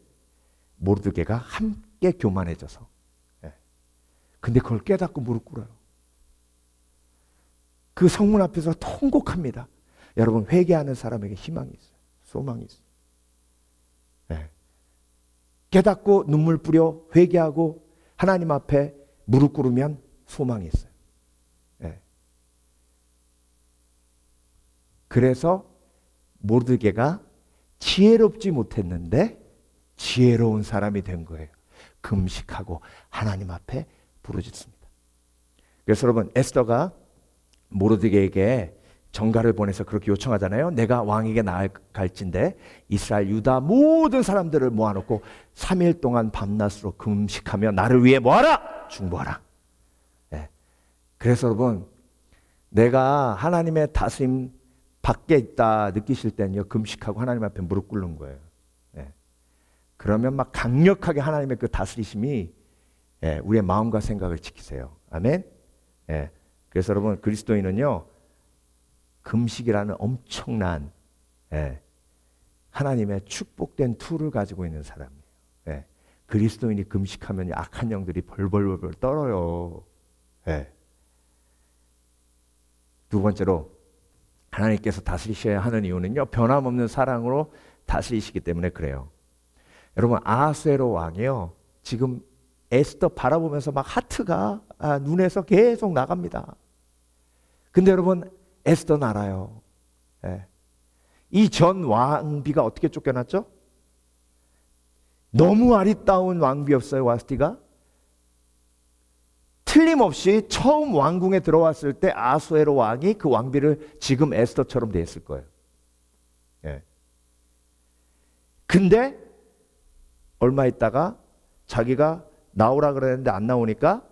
모르드게가 함께 교만해져서, 근데 그걸 깨닫고 무릎 꿇어요. 그 성문 앞에서 통곡합니다. 여러분, 회개하는 사람에게 희망이 있어요. 소망이 있어요. 깨닫고 눈물 뿌려 회개하고 하나님 앞에 무릎 꿇으면 소망이 있어요. 그래서 모르드게가 지혜롭지 못했는데 지혜로운 사람이 된 거예요. 금식하고 하나님 앞에 부르짖습니다. 그래서 여러분, 에스더가 모르드게에게 전가를 보내서 그렇게 요청하잖아요. 내가 왕에게 나아갈진대 이스라엘 유다 모든 사람들을 모아놓고 3일 동안 밤낮으로 금식하며 나를 위해 뭐하라? 중보하라. 그래서 여러분, 내가 하나님의 다스림 밖에 있다 느끼실 때는요, 금식하고 하나님 앞에 무릎 꿇는 거예요. 그러면 막 강력하게 하나님의 그 다스리심이 우리의 마음과 생각을 지키세요. 아멘. 그래서 여러분, 그리스도인은요, 금식이라는 엄청난 하나님의 축복된 툴을 가지고 있는 사람이에요. 그리스도인이 금식하면 악한 영들이 벌벌벌 떨어요. 두 번째로, 하나님께서 다스리셔야 하는 이유는요, 변함없는 사랑으로 다스리시기 때문에 그래요. 여러분, 아하수에로 왕이요, 지금 에스더 바라보면서 막 하트가 눈에서 계속 나갑니다. 근데 여러분, 에스더는 알아요. 이 전 왕비가 어떻게 쫓겨났죠? 너무 아리따운 왕비였어요, 와스티가. 틀림없이 처음 왕궁에 들어왔을 때 아하수에로 왕이 그 왕비를 지금 에스더처럼 대했을 거예요. 근데 얼마 있다가 자기가 나오라 그랬는데 안 나오니까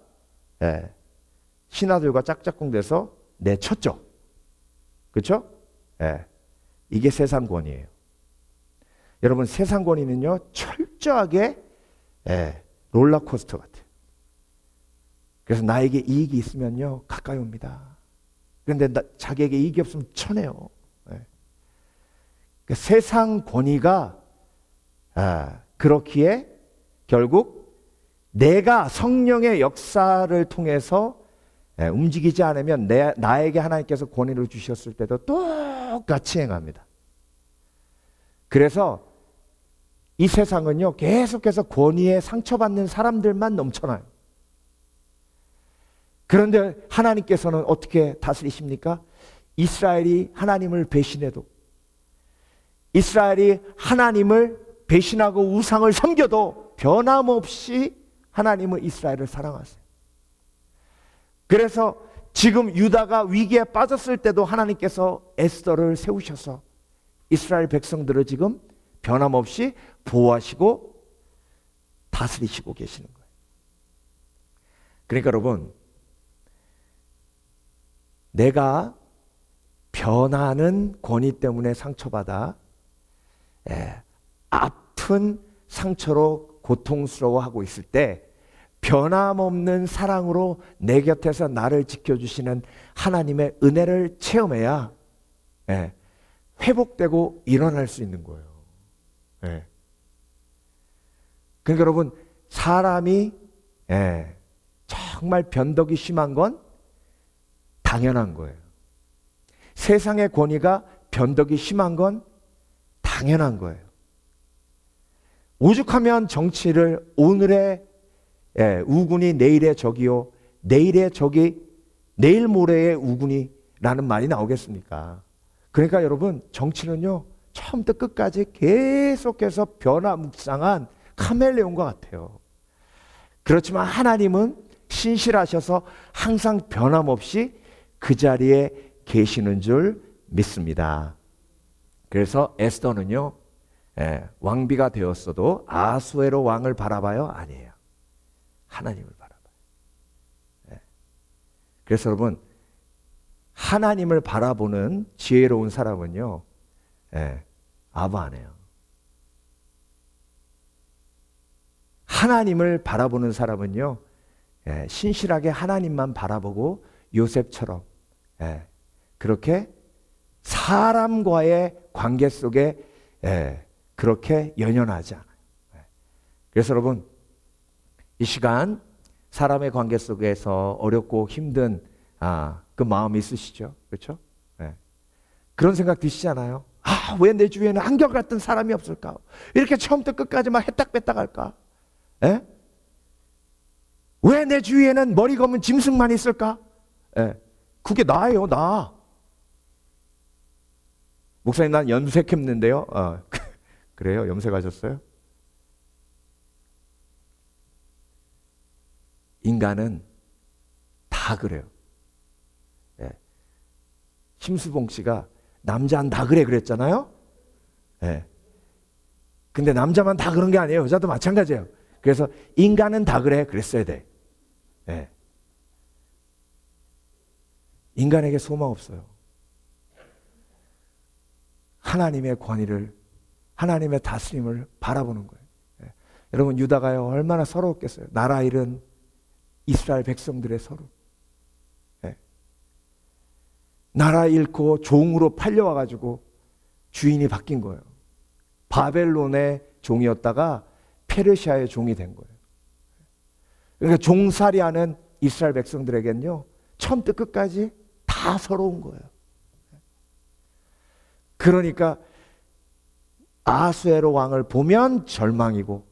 신하들과 짝짝꿍 돼서 내쳤죠. 그렇죠? 이게 세상 권위예요. 여러분, 세상 권위는요, 철저하게 롤러코스터 같아요. 그래서 나에게 이익이 있으면요, 가까이 옵니다. 그런데 자기에게 이익이 없으면 쳐내요. 그러니까 세상 권위가 그렇기에 결국 내가 성령의 역사를 통해서 움직이지 않으면 나에게 하나님께서 권위를 주셨을 때도 똑같이 행합니다. 그래서 이 세상은요, 계속해서 권위에 상처받는 사람들만 넘쳐나요. 그런데 하나님께서는 어떻게 다스리십니까? 이스라엘이 하나님을 배신해도, 이스라엘이 하나님을 배신하고 우상을 섬겨도 변함없이 하나님은 이스라엘을 사랑하세요. 그래서 지금 유다가 위기에 빠졌을 때도 하나님께서 에스더를 세우셔서 이스라엘 백성들을 지금 변함없이 보호하시고 다스리시고 계시는 거예요. 그러니까 여러분, 내가 변하는 권위 때문에 상처받아 아픈 상처로 고통스러워하고 있을 때 변함없는 사랑으로 내 곁에서 나를 지켜주시는 하나님의 은혜를 체험해야 회복되고 일어날 수 있는 거예요. 그러니까 여러분, 사람이 정말 변덕이 심한 건 당연한 거예요. 세상의 권위가 변덕이 심한 건 당연한 거예요. 오죽하면 정치를 오늘의 우군이 내일의 적이요, 내일의 적이 내일 모레의 우군이라는 말이 나오겠습니까? 그러니까 여러분, 정치는요, 처음부터 끝까지 계속해서 변화무쌍한 카멜레온과 같아요. 그렇지만 하나님은 신실하셔서 항상 변함없이 그 자리에 계시는 줄 믿습니다. 그래서 에스더는요, 왕비가 되었어도 아수에로 왕을 바라봐요? 아니에요. 하나님을 바라봐요. 그래서 여러분, 하나님을 바라보는 지혜로운 사람은요, 아부 안 해요. 하나님을 바라보는 사람은요, 신실하게 하나님만 바라보고 요셉처럼 그렇게 사람과의 관계 속에 그렇게 연연하지 않아요. 그래서 여러분, 이 시간 사람의 관계 속에서 어렵고 힘든 그 마음이 있으시죠? 그렇죠? 그런 생각 드시지 않아요? 왜 내 주위에는 한결같은 사람이 없을까? 이렇게 처음부터 끝까지 막 했딱뺐딱 할까? 왜 내 주위에는 머리 검은 짐승만 있을까? 그게 나예요, 나. 목사님, 난 염색했는데요. 그래요? 염색하셨어요? 인간은 다 그래요. 심수봉 씨가 남자는 다 그래 그랬잖아요. 근데 남자만 다 그런 게 아니에요. 여자도 마찬가지예요. 그래서 인간은 다 그래 그랬어야 돼. 인간에게 소망 없어요. 하나님의 권위를, 하나님의 다스림을 바라보는 거예요. 여러분, 유다가요, 얼마나 서러웠겠어요. 나라 잃은 이스라엘 백성들의 서로. 나라 잃고 종으로 팔려와가지고 주인이 바뀐 거예요. 바벨론의 종이었다가 페르시아의 종이 된 거예요. 그러니까 종살이하는 이스라엘 백성들에겐요, 처음부터 끝까지 다 서러운 거예요. 그러니까 아수에로 왕을 보면 절망이고,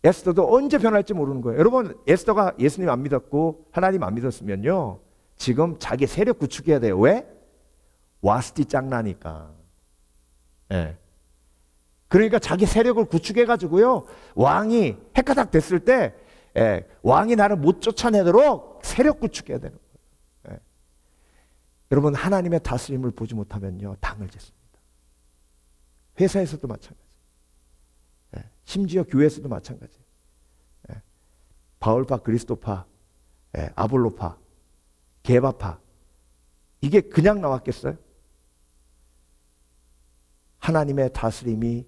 에스더도 언제 변할지 모르는 거예요. 여러분, 에스더가 예수님 안 믿었고 하나님 안 믿었으면요, 지금 자기 세력 구축해야 돼요. 왜? 와스티 짱나니까. 그러니까 자기 세력을 구축해가지고요, 왕이 해가닥 됐을 때 왕이 나를 못 쫓아내도록 세력 구축해야 되는 거예요. 여러분, 하나님의 다스림을 보지 못하면요, 당을 짓습니다. 회사에서도 마찬가지, 심지어 교회에서도 마찬가지. 바울파, 그리스도파, 아볼로파, 게바파, 이게 그냥 나왔겠어요? 하나님의 다스림이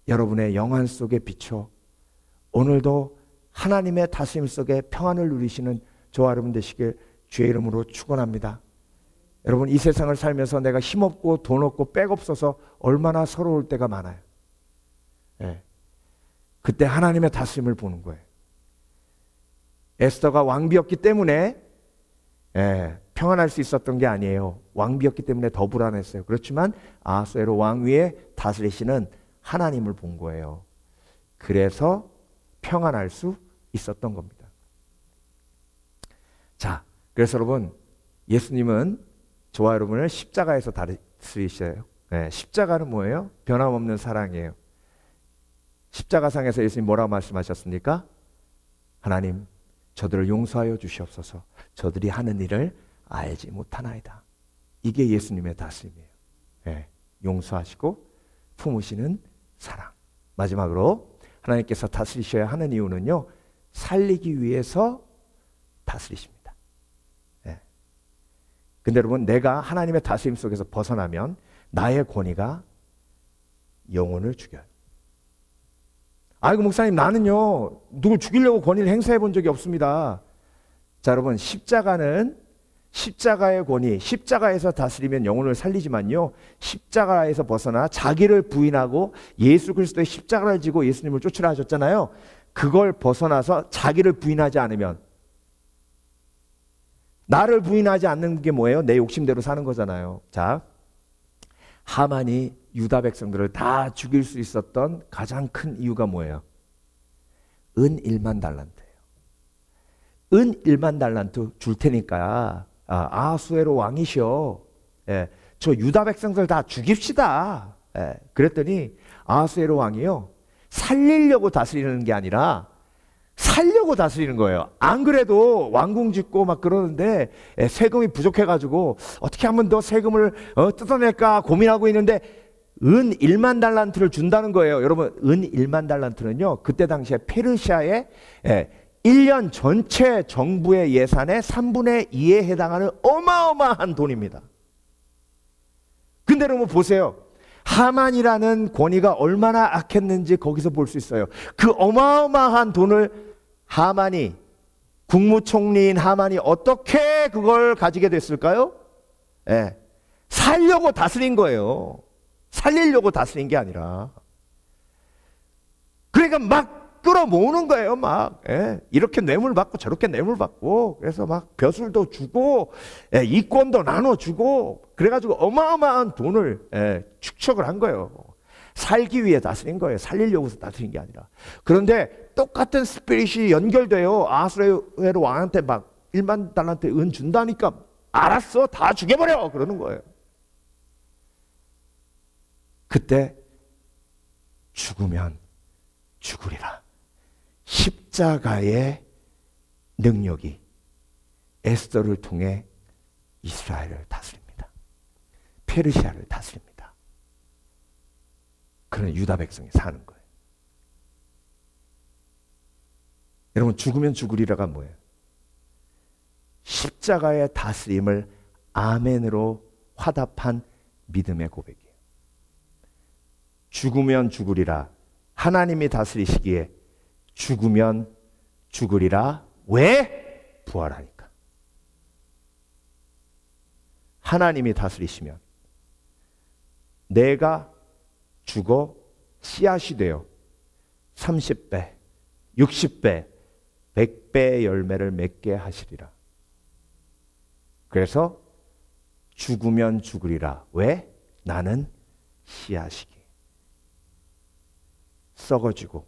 여러분의 영안 속에 비춰 오늘도 하나님의 다스림 속에 평안을 누리시는 저와 여러분 되시길 주의 이름으로 축원합니다. 여러분, 이 세상을 살면서 내가 힘없고 돈 없고 백 없어서 얼마나 서러울 때가 많아요. 그때 하나님의 다스림을 보는 거예요. 에스더가 왕비였기 때문에 평안할 수 있었던 게 아니에요. 왕비였기 때문에 더 불안했어요. 그렇지만 아하수에로 왕 위에 다스리시는 하나님을 본 거예요. 그래서 평안할 수 있었던 겁니다. 자, 그래서 여러분, 예수님은 저와 여러분을 십자가에서 다스리셔요. 네, 십자가는 뭐예요? 변함없는 사랑이에요. 십자가상에서 예수님 뭐라고 말씀하셨습니까? 하나님, 저들을 용서하여 주시옵소서. 저들이 하는 일을 알지 못하나이다. 이게 예수님의 다스림이에요. 네, 용서하시고 품으시는 사랑. 마지막으로 하나님께서 다스리셔야 하는 이유는요, 살리기 위해서 다스리십니다. 네. 근데 여러분, 내가 하나님의 다스림 속에서 벗어나면 나의 권위가 영혼을 죽여요. 아이고 목사님, 나는요 누굴 죽이려고 권위를 행사해 본 적이 없습니다. 자, 여러분, 십자가는 십자가의 권위, 십자가에서 다스리면 영혼을 살리지만요, 십자가에서 벗어나 자기를 부인하고 예수 그리스도의 십자가를 지고 예수님을 쫓으라 하셨잖아요. 그걸 벗어나서 자기를 부인하지 않으면, 나를 부인하지 않는 게 뭐예요? 내 욕심대로 사는 거잖아요. 자, 하만이 유다 백성들을 다 죽일 수 있었던 가장 큰 이유가 뭐예요? 은 1만 달란트예요. 은 1만 달란트 줄 테니까 아하수에로 왕이시여, 예, 저 유다 백성들 다 죽입시다. 예, 그랬더니 아하수에로 왕이요, 살리려고 다스리는 게 아니라 살려고 다스리는 거예요. 안 그래도 왕궁 짓고 막 그러는데 세금이 부족해가지고 어떻게 하면 더 세금을 뜯어낼까 고민하고 있는데 은 1만 달란트를 준다는 거예요. 여러분, 은 1만 달란트는요, 그때 당시에 페르시아의 1년 전체 정부의 예산의 3분의 2에 해당하는 어마어마한 돈입니다. 근데 여러분 보세요. 하만이라는 권위가 얼마나 악했는지 거기서 볼 수 있어요. 그 어마어마한 돈을 하만이, 국무총리인 하만이 어떻게 그걸 가지게 됐을까요? 예, 살려고 다스린 거예요. 살리려고 다스린 게 아니라. 그러니까 막 끌어모으는 거예요. 막, 예, 이렇게 뇌물 받고 저렇게 뇌물 받고, 그래서 막 벼슬도 주고, 예, 이권도 나눠주고, 그래가지고 어마어마한 돈을 축적을 한 거예요. 살기 위해 다스린 거예요. 살리려고 해서 다스린 게 아니라. 그런데 똑같은 스피릿이 연결돼요. 아하수에로 왕한테 막 1만 달란트 은 준다니까 알았어, 다 죽여버려 그러는 거예요. 그때 죽으면 죽으리라. 십자가의 능력이 에스더를 통해 이스라엘을 다스립니다. 페르시아를 다스립니다. 그런 유다 백성이 사는 거예요. 여러분, 죽으면 죽으리라가 뭐예요? 십자가의 다스림을 아멘으로 화답한 믿음의 고백이에요. 죽으면 죽으리라. 하나님이 다스리시기에 죽으면 죽으리라. 왜? 부활하니까. 하나님이 다스리시면 내가 죽어 씨앗이 되어 30배, 60배, 100배의 열매를 맺게 하시리라. 그래서 죽으면 죽으리라. 왜? 나는 씨앗이기. 썩어지고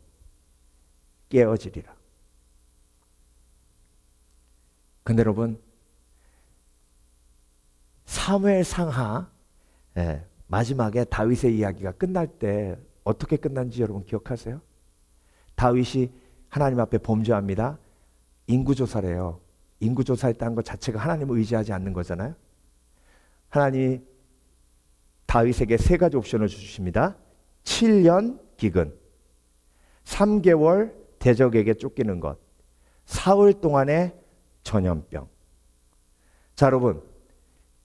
깨어지리라. 근데 여러분, 사무엘 상하 마지막에 다윗의 이야기가 끝날 때 어떻게 끝난지 여러분 기억하세요? 다윗이 하나님 앞에 범죄합니다. 인구조사를 해요. 인구조사했다는 것 자체가 하나님을 의지하지 않는 거잖아요. 하나님이 다윗에게 세 가지 옵션을 주십니다. 7년 기근, 3개월 대적에게 쫓기는 것, 사흘 동안의 전염병. 자, 여러분,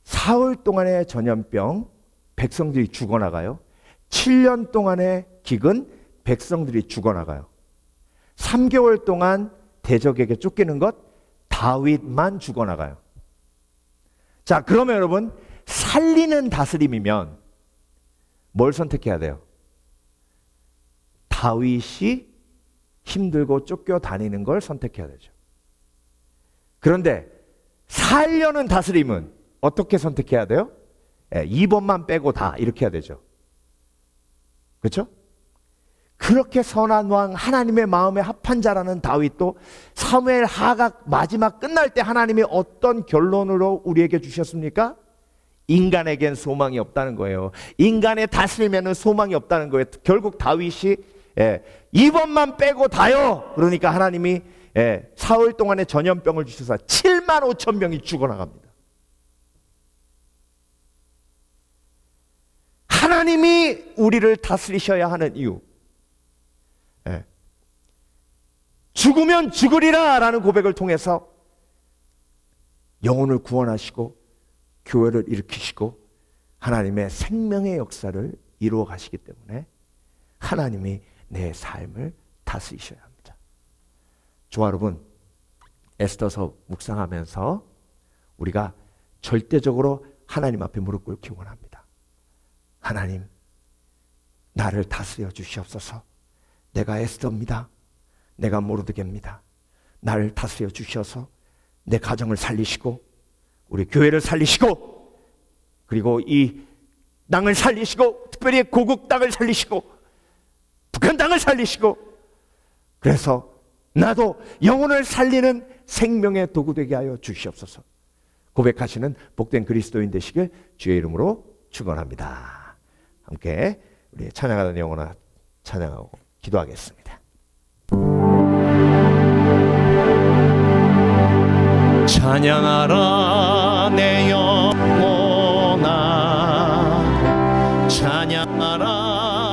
사흘 동안의 전염병, 백성들이 죽어나가요. 7년 동안의 기근, 백성들이 죽어나가요. 3개월 동안 대적에게 쫓기는 것, 다윗만 죽어나가요. 자, 그러면 여러분, 살리는 다스림이면 뭘 선택해야 돼요? 다윗이 힘들고 쫓겨 다니는 걸 선택해야 되죠. 그런데 살려는 다스림은 어떻게 선택해야 돼요? 2번만 빼고 다 이렇게 해야 되죠. 그렇죠? 그렇게 선한 왕, 하나님의 마음에 합한 자라는 다윗도 사무엘 하각 마지막 끝날 때 하나님이 어떤 결론으로 우리에게 주셨습니까? 인간에겐 소망이 없다는 거예요. 인간의 다스리면은 소망이 없다는 거예요. 결국 다윗이 2번만 빼고 다요. 그러니까 하나님이 사흘 동안의 전염병을 주셔서 7만 5천 명이 죽어나갑니다. 하나님이 우리를 다스리셔야 하는 이유, 죽으면 죽으리라 라는 고백을 통해서 영혼을 구원하시고 교회를 일으키시고 하나님의 생명의 역사를 이루어 가시기 때문에 하나님이 내 삶을 다스리셔야 합니다. 저와 여러분, 에스더서 묵상하면서 우리가 절대적으로 하나님 앞에 무릎 꿇기 원합니다. 하나님, 나를 다스려 주시옵소서. 내가 에스더입니다. 내가 모르드게입니다. 나를 다스려 주셔서 내 가정을 살리시고 우리 교회를 살리시고 그리고 이 땅을 살리시고 특별히 고국 땅을 살리시고 북한 땅을 살리시고 그래서 나도 영혼을 살리는 생명의 도구 되게 하여 주시옵소서. 고백하시는 복된 그리스도인 되시길 주의 이름으로 축원합니다. 함께 우리 찬양하는 영혼아 찬양하고 기도하겠습니다. 찬양하라 내 영혼아 찬양하라